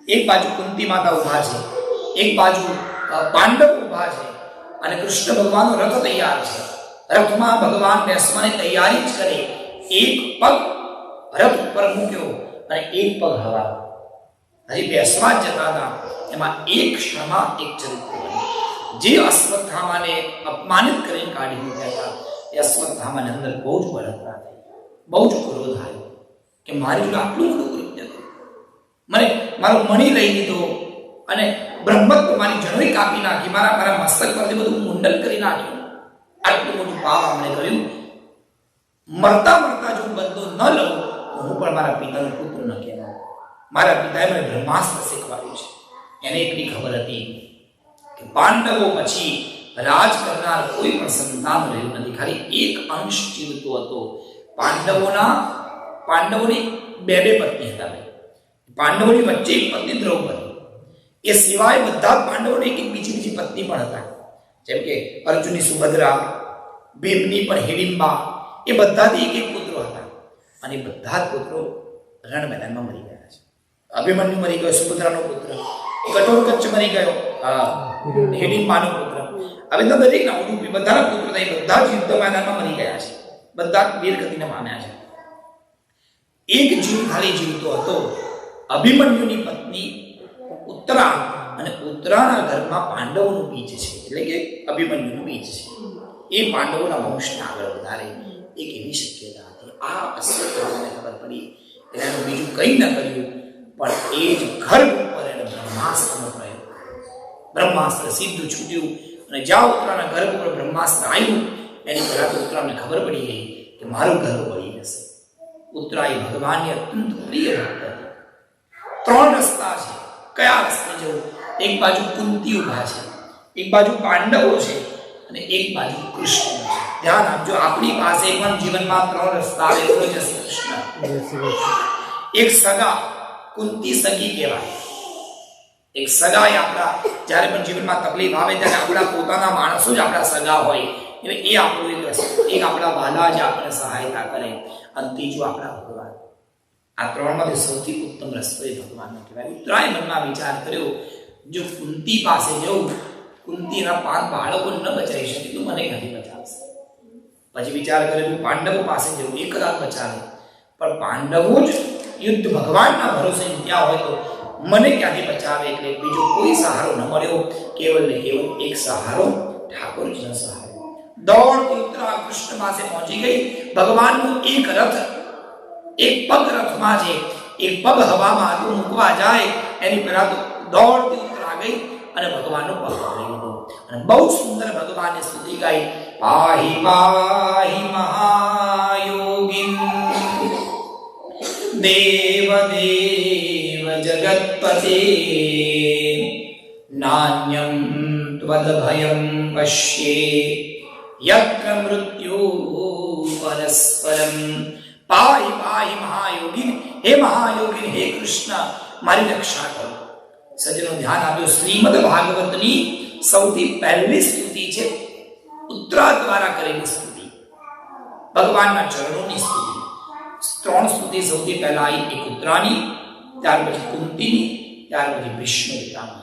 એક બાજુ કુંતી માતા ઊભા છે, એક બાજુ પાંડવ ઊભા છે અને કૃષ્ણ ભગવાનનો રથ તૈયાર છે. રથમાં ભગવાન બેસવાની તૈયારી જ કરે. એક પગ રથ ઉપર મૂક્યો અને એક પગ હવા. હજી બેસવા જ જતા હતા એમાં એક ક્ષણમાં એક ચરિત્ર બન્યું. જે અશ્વત્થામાને અપમાનિત કરીને કાઢી મૂક્યા હતા એ અશ્વત્થામાને અંદર બહુ જ બળતરા થઈ, બહુ જ ક્રોધ આવ્યો કે મારી જોડે આટલું બધું કૃત્ય થયું, મને મારો મણી લઈ લીધો અને બ્રહ્મત્વ મારી જનોઈ કાપી નાખી, મારા મસ્તક પરથી બધું મુંડન કરી નાખ્યું, આટલું બધું પાપ આમણે કર્યું. મરતા મરતા જો બદલો ન લઉં તો હું પણ મારા પિતાનો પુત્ર ન કહેવાય. મારા પિતાએ મને બ્રહ્માસ્ત્ર શીખવાડ્યું છે. એને એટલી ખબર હતી કે પાંડવો પછી રાજ કરનાર કોઈ પણ સંતાન રહ્યું નથી, ખાલી એક અંશ જીવતો હતો. પાંડવોની બે પત્ની હતા. પાંડવોની વચ્ચે એક પત્ની દ્રૌપદી, એ સિવાય બધા પાંડવોને એક બીજી પત્ની પણ હતા. જેમ કે અર્જુનની સુભદ્રા, ભીમની પણ હિડિંબા, એ બધાથી એક પુત્રો હતા અને બધા જ પુત્રો રણ મેદાનમાં મરી ગયા છે. અભિમન્યુ મરી ગયો, સુભદ્રાનો પુત્ર. કઠોરકચ્છ મરી ગયો, હિડિંબાનો પુત્ર. હવે તો દરેકના ઉડુપી બધાના પુત્રો બધા જ યુદ્ધ મેદાનમાં મરી ગયા છે, બધા વીરગતિને પામ્યા છે. એક જીવ ખાલી જીવતો હતો, અભિમન્યુની પત્ની ઉત્તરા, અને ઉત્તરાના ઘરમાં પાંડવોનું બીજ છે, એટલે કે અભિમન્યુનું બીજ છે. એ પાંડવોના વંશને આગળ વધારે એક એવી શક્યતા હતી. આ અશ્વત્થામાને ખબર પડી, એનું બીજું કંઈ ન કર્યું, પણ એ જ ગર્ભ ઉપર એને બ્રહ્માસ્ત્રનો પ્રયોગ, બ્રહ્માસ્ત્ર સીધું છૂટ્યું અને જ્યાં ઉત્તરાના ગર્ભ ઉપર બ્રહ્માસ્ત્ર આવ્યું એની પહેલા તો ઉત્તરાને ખબર પડી ગઈ કે મારું ગર્ભ બળી જશે. ઉત્તરા એ ભગવાનની અત્યંત પ્રિય ભક્ત હતી. ત્રણ રસ્તા છે, કયા રસ્તે જવું? એક બાજુ કુંતી ઊભા છે, એક બાજુ પાંડવો છે અને એક બાજુ કૃષ્ણ છે. ધ્યાન આપજો, આપણી પાસે પણ જીવનમાં ત્રણ રસ્તા આવે. બોલો જય શ્રી કૃષ્ણ. એક સગા, કુંતી સગી કહેવાય. એક સગા એ આપણા જ્યારે પણ જીવનમાં તકલીફ આવે ત્યારે આપણા પોતાના માણસો જ આપણા સગા હોય, એટલે એ આપણું એક રસ્તો. એક આપણા વાલા જ આપણને સહાયતા કરે અને ત્રીજું આપણા ભગવાન. આ ત્રણમાંથી સૌથી ઉત્તમ રસ્તો એ ભગવાનનો કહેવાય. ઉત્તરાએ મનમાં વિચાર કર્યો, જો કુંતી પાસે જવું, કુંતીના 5 બાળકો ન બચાવી શકે તો મને ક્યાંથી બચાવશે? પછી વિચાર કર્યો પાંડવો પાસે જવું, એ કદાચ બચાવે, પણ પાંડવો જ યુદ્ધ ભગવાનના ભરોસે ત્યાં હોય તો મને ક્યાંથી બચાવે? એટલે બીજો કોઈ સહારો ન મળ્યો, કેવલ ને કેવલ એક સહારો ઠાકોરજીનો સહારો. દોડતી ઉત્તરા કૃષ્ણ પાસે પહોંચી ગઈ. ભગવાનનું એક રથ, એક પગ રથમાં છે, એક પગ હવામાં મૂકવા જાય એની પહેલા તો દોડતી ઉત્તરા ગઈ અને ભગવાનનો પગ પકડી લીધો અને બહુ સુંદર ભગવાનની સ્તુતિ ગાઈ. પાહી પાહી મહાયોગિન દેવ દેવ જગતપતે નાન્યમ ત્વદ ભયં પશ્યે યત્ર મૃત્યુ પરસ્પરમ. પાહી પાહી મહાયોગિન, હે મહાયોગિન, હે કૃષ્ણ મારી રક્ષા કરો. સજ્જનો ધ્યાન આપ્યો, શ્રીમદ ભાગવતની સૌથી પહેલી સ્તુતિ છે ઉત્તરા દ્વારા કરેલી સ્તુતિ, ભગવાનના ચરણોની સ્તુતિ. 3 સ્તુતિ સૌથી પહેલા આવી, એક ઉત્તરાની, ત્યાર પછી કુંતીની, ત્યાર પછી ભીષ્મ પિતામહ.